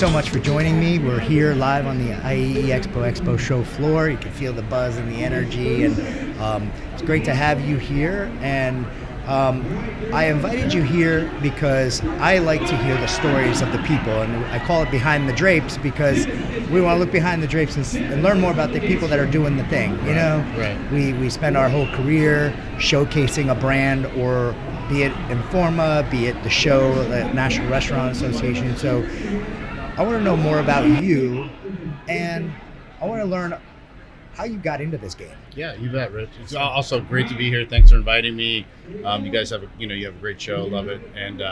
so much for joining me. We're here live on the IAEE EXPO EXPO show floor. You can feel the buzz and the energy, and it's great to have you here. And I invited you here because I like to hear the stories of the people, and I call it Behind the Drapes because we want to look behind the drapes and learn more about the people that are doing the thing. You know, we spend our whole career showcasing a brand, or be it Informa, be it the show, the National Restaurant Association. So I want to know more about you, and I want to learn how you got into this game. Yeah, you bet, Rich. It's also great to be here. Thanks for inviting me. You guys have you have a great show. Love it. And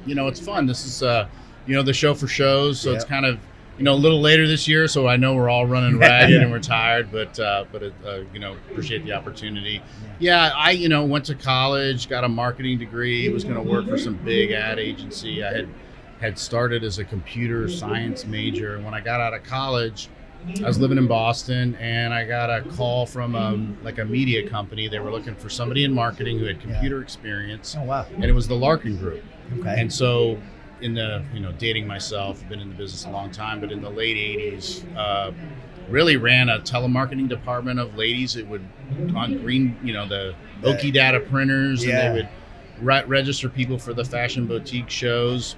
it's fun. This is the show for shows. So It's kind of a little later this year. So I know we're all running ragged and we're tired, but appreciate the opportunity. Yeah, I went to college, got a marketing degree. Was going to work for some big ad agency. I had started as a computer science major. And when I got out of college, I was living in Boston, and I got a call from a media company. They were looking for somebody in marketing who had computer experience. Oh, wow. And it was the Larkin Group. Okay. And so in the, dating myself, I've been in the business a long time, but in the late 80s, really ran a telemarketing department of ladies. It would, on green, the Oki data printers, and they would register people for the fashion boutique shows.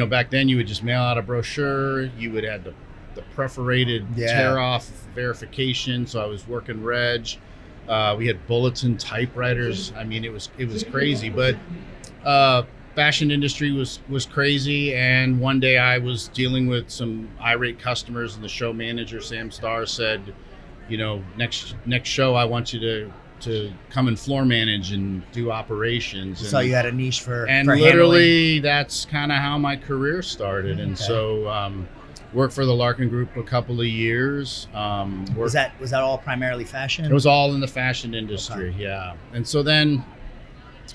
Back then you would just mail out a brochure. You would add the perforated tear off verification. So I was working reg. We had bulletin typewriters. I mean, it was crazy, but fashion industry was crazy. And one day I was dealing with some irate customers, and the show manager, Sam Starr, said, next show I want you to come and floor manage and do operations. So you had a niche for literally handling. That's kind of how my career started. And so worked for the Larkin Group a couple of years. Was that all primarily fashion? It was all in the fashion industry. Okay. Yeah. And so then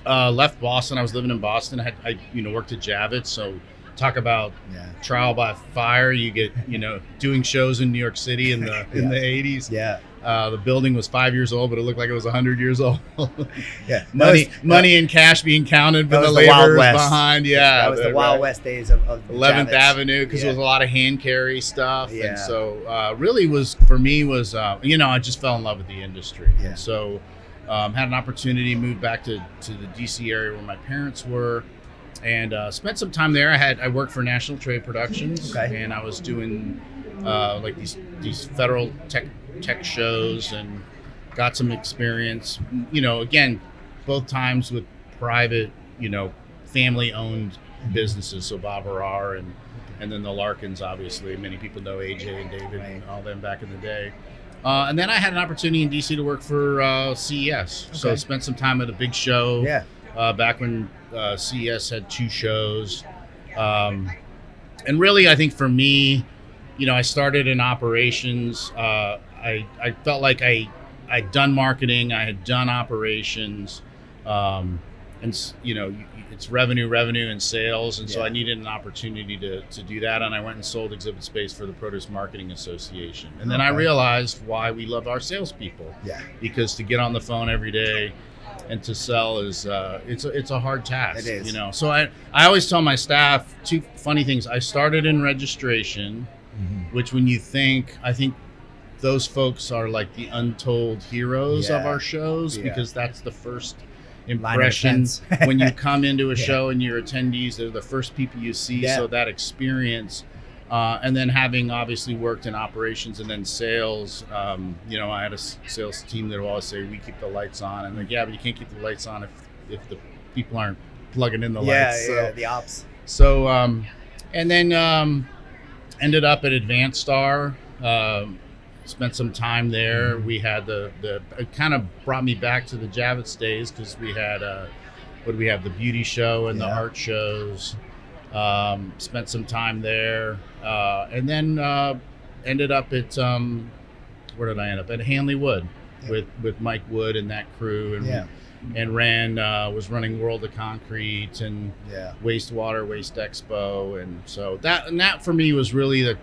left Boston. I was living in Boston. I worked at Javits. So talk about trial by fire. You get doing shows in New York City in the 80s. Yeah. The building was 5 years old, but it looked like it was 100 years old. Money and cash being counted, but the laborers behind. Yeah, that was the Wild West days of 11th Javits. Avenue, because it was a lot of hand carry stuff. Yeah. And so really for me I just fell in love with the industry. Yeah. And so had an opportunity, moved back to the DC area where my parents were, and spent some time there. I worked for National Trade Productions, and I was doing like these federal tech shows, and got some experience, again, both times with private, family owned businesses. So Bob Harrar and then the Larkins, obviously many people know AJ and David and all them back in the day. And then I had an opportunity in DC to work for CES. So I spent some time at a big show back when CES had 2 shows. And really, I think for me, I started in operations. I felt like I'd done marketing, I had done operations, and it's revenue and sales, and so I needed an opportunity to do that, and I went and sold exhibit space for the Produce Marketing Association. And then I realized why we love our salespeople. Yeah. Because to get on the phone every day and to sell is it's a hard task. It is. So I always tell my staff 2 funny things. I started in registration, which when you think, I think those folks are like the untold heroes of our shows, because that's the first impression. When you come into a show and your attendees, they're the first people you see. So that experience, and then having obviously worked in operations and then sales, I had a sales team that would always say, we keep the lights on. And like, but you can't keep the lights on if the people aren't plugging in the lights. The ops. So, and then ended up at Advanced Star. Spent some time there. We had it kind of brought me back to the Javits days, because we had the beauty show and the art shows. Spent some time there, and then ended up at where did I end up? At Hanley Wood with Mike Wood and that crew, and was running World of Concrete and Waste Expo, and so that for me was really the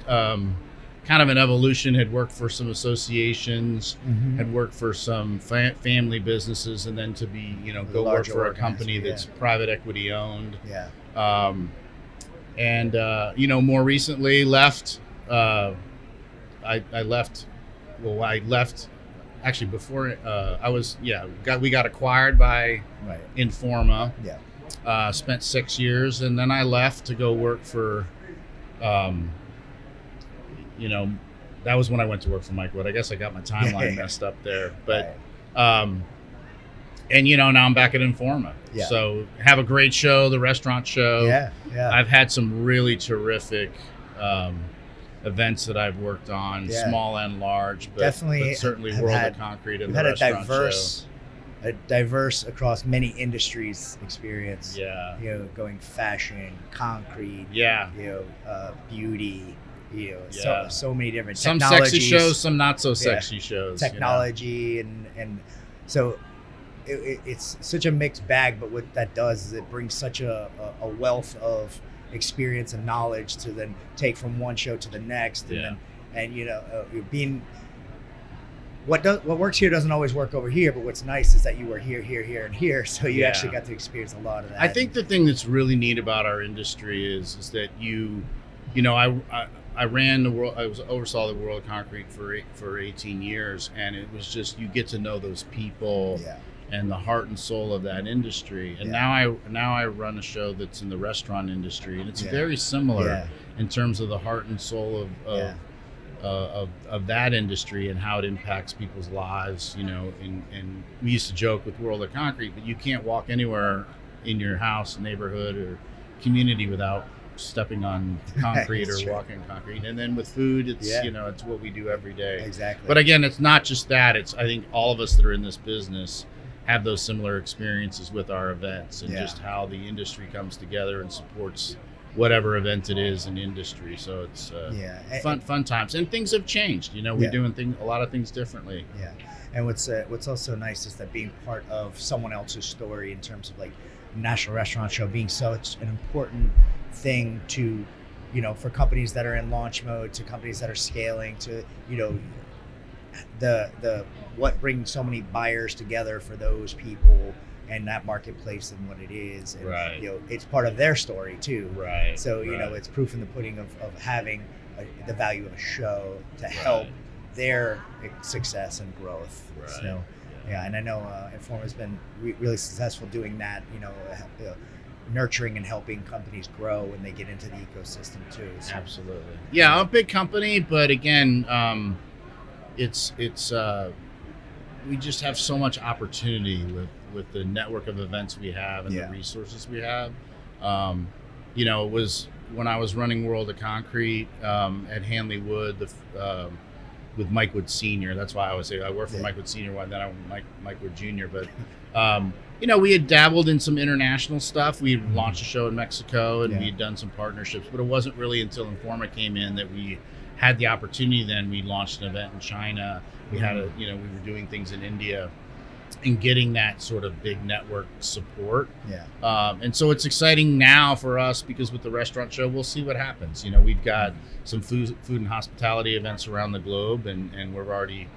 kind of an evolution. Had worked for some associations, had worked for some family businesses, and then to be, go work for a company that's private equity owned. And more recently left. I left. Well, I left actually before we got acquired by Informa. Yeah. Spent 6 years, and then I left to go work for. That was when I went to work for Mike Wood. I guess I got my timeline messed up there, but. And now I'm back at Informa. Yeah. So have a great show, the restaurant show. Yeah. I've had some really terrific events that I've worked on, small and large, but definitely, but certainly World of Concrete and the restaurant show. A diverse across many industries experience. Yeah. Going fashion, concrete. Yeah. Beauty. Yeah. So many different some technologies. sexy shows, some not so sexy shows. Technology and so. It's such a mixed bag, but what that does is it brings such a wealth of experience and knowledge to then take from one show to the next, and being what works here doesn't always work over here. But what's nice is that you were here, and here, so you actually got to experience a lot of that. I think the thing that's really neat about our industry is that I ran the world. I oversaw the World of Concrete for 18 years, and it was just you get to know those people. Yeah. And the heart and soul of that industry. And now I run a show that's in the restaurant industry, and it's very similar in terms of the heart and soul of that industry and how it impacts people's lives. And we used to joke with World of Concrete, but you can't walk anywhere in your house, neighborhood, or community without stepping on concrete or walking concrete. And then with food, it's it's what we do every day. Exactly. But again, it's not just that. It's I think all of us that are in this business have those similar experiences with our events and just how the industry comes together and supports whatever event it is in industry. So it's fun times, and things have changed. We're doing a lot of things differently. Yeah, and what's also nice is that being part of someone else's story in terms of like National Restaurant Show being such an important thing to, for companies that are in launch mode, to companies that are scaling, to the what brings so many buyers together for those people and that marketplace and what it is, and it's part of their story too, so it's proof in the pudding of having the value of a show to help their success and growth. So and I know Informa has been really successful doing that, nurturing and helping companies grow when they get into the ecosystem too. So. Absolutely. I'm a big company, but again, it's we just have so much opportunity with the network of events we have and the resources we have. It was when I was running World of Concrete at Hanley Wood with Mike Wood Sr. That's why I always say I work for Mike Wood Sr. Then I went Mike Wood Jr. But we had dabbled in some international stuff. We launched a show in Mexico, and we had done some partnerships. But it wasn't really until Informa came in that we had the opportunity. Then we launched an event in China. We had we were doing things in India, and getting that sort of big network support. And so it's exciting now for us because with the restaurant show, we'll see what happens. We've got some food and hospitality events around the globe, and we're already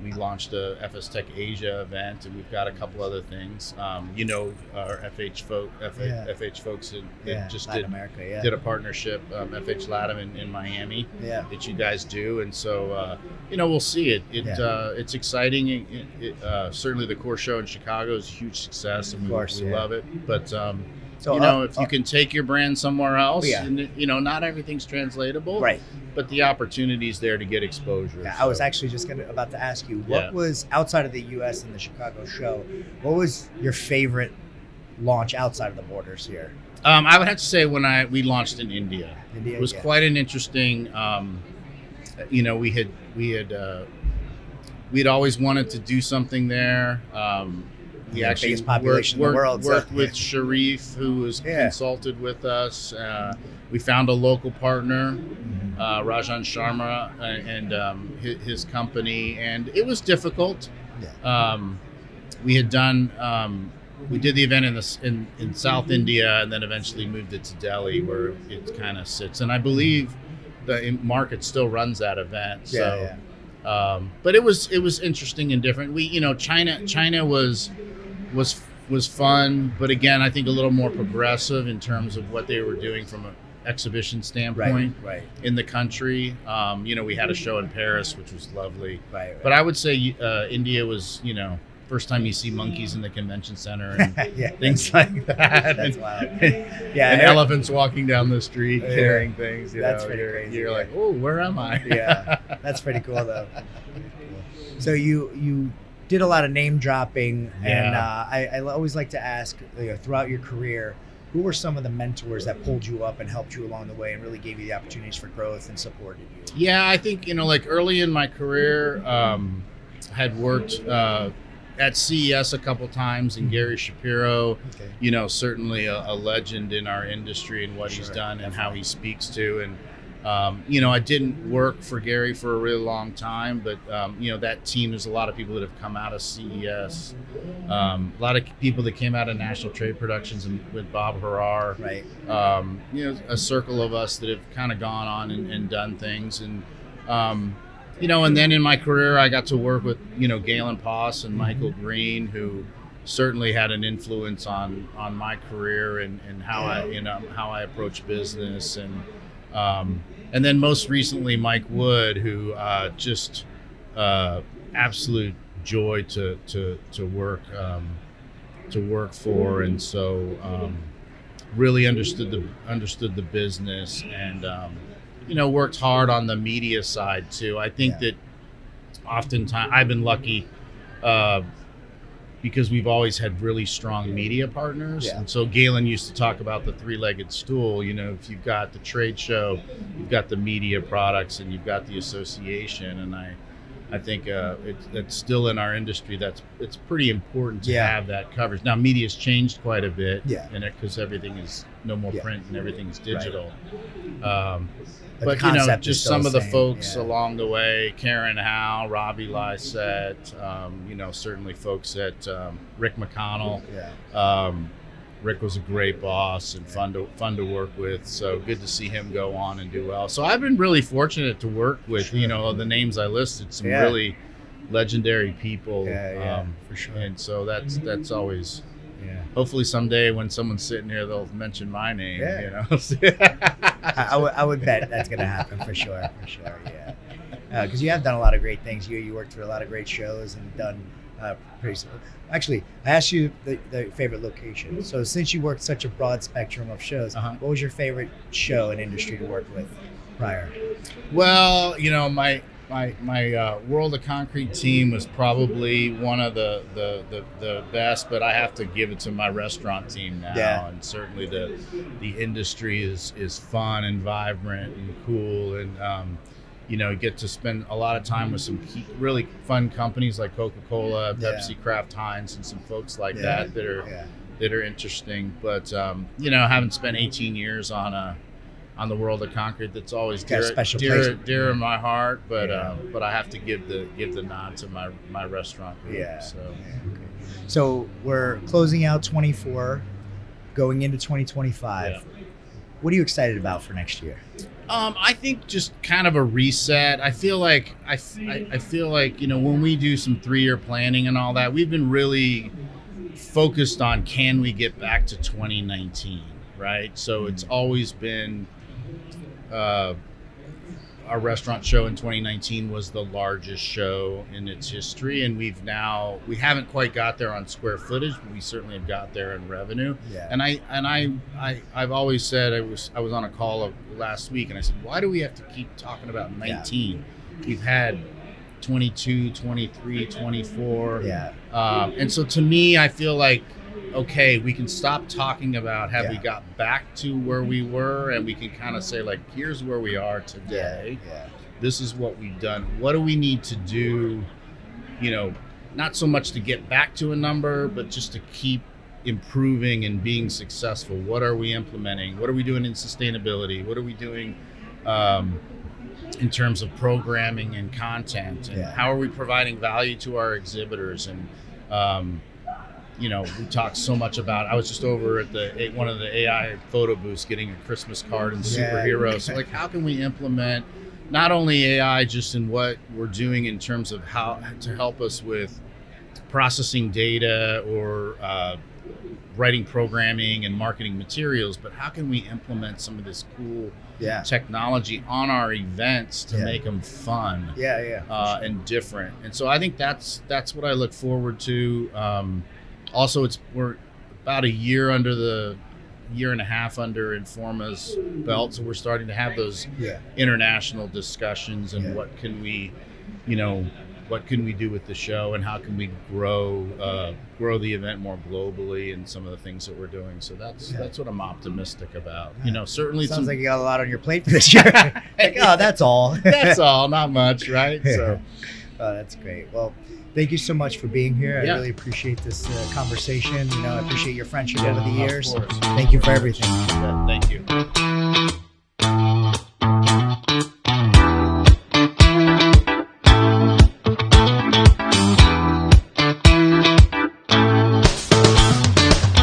we launched a FS Tech Asia event, and we've got a couple other things. Our FH folks just did a partnership, FH Latam in Miami, that you guys do, and so we'll see it. It's exciting. Certainly the core show in Chicago is a huge success, and we love it. But if you can take your brand somewhere else, and not everything's translatable, but the opportunity's there to get exposure. I was actually just about to ask you, what was outside of the U.S. and the Chicago show? What was your favorite launch outside of the borders here? I would have to say when we launched in India. It was quite an interesting. We'd always wanted to do something there. We actually biggest population in the world. Worked with Sharif, who was consulted with us. We found a local partner, Rajan Sharma, and his company, and it was difficult. We had done. We did the event in South India, and then eventually moved it to Delhi, where it kind of sits. And I believe the market still runs that event. So, but it was interesting and different. China was fun, but again, I think a little more progressive in terms of what they were doing from exhibition standpoint right. in the country. We had a show in Paris, which was lovely. Right. But I would say India was, first time you see monkeys in the convention center and things like that. That's wild. And elephants walking down the street carrying things. That's pretty crazy. You're like, oh, where am I? That's pretty cool though. So you did a lot of name dropping, and I always like to ask, throughout your career, who were some of the mentors that pulled you up and helped you along the way and really gave you the opportunities for growth and supported you? Yeah, I think, like early in my career, had worked at CES a couple times, and Gary Shapiro, certainly a legend in our industry and what he's done and how he speaks to. And, I didn't work for Gary for a really long time, but, that team, there's a lot of people that have come out of CES, a lot of people that came out of National Trade Productions and with Bob Harrar, right. A circle of us that have kind of gone on and done things. And, and then in my career, I got to work with, Galen Poss and Michael Green, who certainly had an influence on my career and how I approach business. And then most recently, Mike Wood, who just absolute joy to work for, and so really understood the business and worked hard on the media side too. I think that oftentimes I've been lucky because we've always had really strong media partners. And so Galen used to talk about the three-legged stool. If you've got the trade show, you've got the media products, and you've got the association. And I think it's still in our industry. It's pretty important to have that coverage. Now, media's changed quite a bit, because everything is no more print and everything's digital. But just some of the folks along the way, Karen Howe, Robbie Lysette, certainly folks at Rick McConnell. Rick was a great boss and fun to work with. So good to see him go on and do well. So I've been really fortunate to work with, the names I listed, some really legendary people. For sure. And so that's always. Hopefully someday when someone's sitting here, they'll mention my name. I would bet that's going to happen for sure. Because you have done a lot of great things. You worked for a lot of great shows and done Actually, I asked you the favorite location. So since you worked such a broad spectrum of shows, what was your favorite show and industry to work with prior? Well, my World of Concrete team was probably one of the best, but I have to give it to my restaurant team now. And certainly the industry is fun and vibrant and cool, and you get to spend a lot of time with some really fun companies like Coca-Cola, Pepsi, Kraft Heinz, and some folks like that are interesting. But having spent 18 years on the World of Concrete, that's always dear in my heart. But I have to give the nod to my restaurant group. So we're closing out 24, going into 2025. What are you excited about for next year? I think just kind of a reset. I feel like when we do some 3-year planning and all that, we've been really focused on, can we get back to 2019, right? So it's always been our restaurant show in 2019 was the largest show in its history, and we haven't quite got there on square footage, but we certainly have got there in revenue. And I've always said, I was on a call last week, and I said, why do we have to keep talking about 19? We've had 22, 23, 24. And so to me, I feel like, okay, we can stop talking about have we got back to where we were, and we can kind of say, like, here's where we are today. This is what we've done. What do we need to do, not so much to get back to a number, but just to keep improving and being successful. What are we implementing? What are we doing in sustainability? What are we doing in terms of programming and content? And how are we providing value to our exhibitors? And we talked so much about, I was just over at one of the AI photo booths getting a Christmas card and superheroes. So like, how can we implement not only AI just in what we're doing in terms of how to help us with processing data or writing programming and marketing materials, but how can we implement some of this cool technology on our events to make them fun and different? And so I think that's what I look forward to. Also, we're about a year and a half under Informa's belt, so we're starting to have those international discussions and what can we do with the show, and how can we grow the event more globally, and some of the things that we're doing. So that's what I'm optimistic about. Certainly sounds like you got a lot on your plate for this year. That's all. That's all, not much, right? So, that's great. Well, thank you so much for being here. I really appreciate this conversation. I appreciate your friendship over the years. Thank you for everything. Thank you.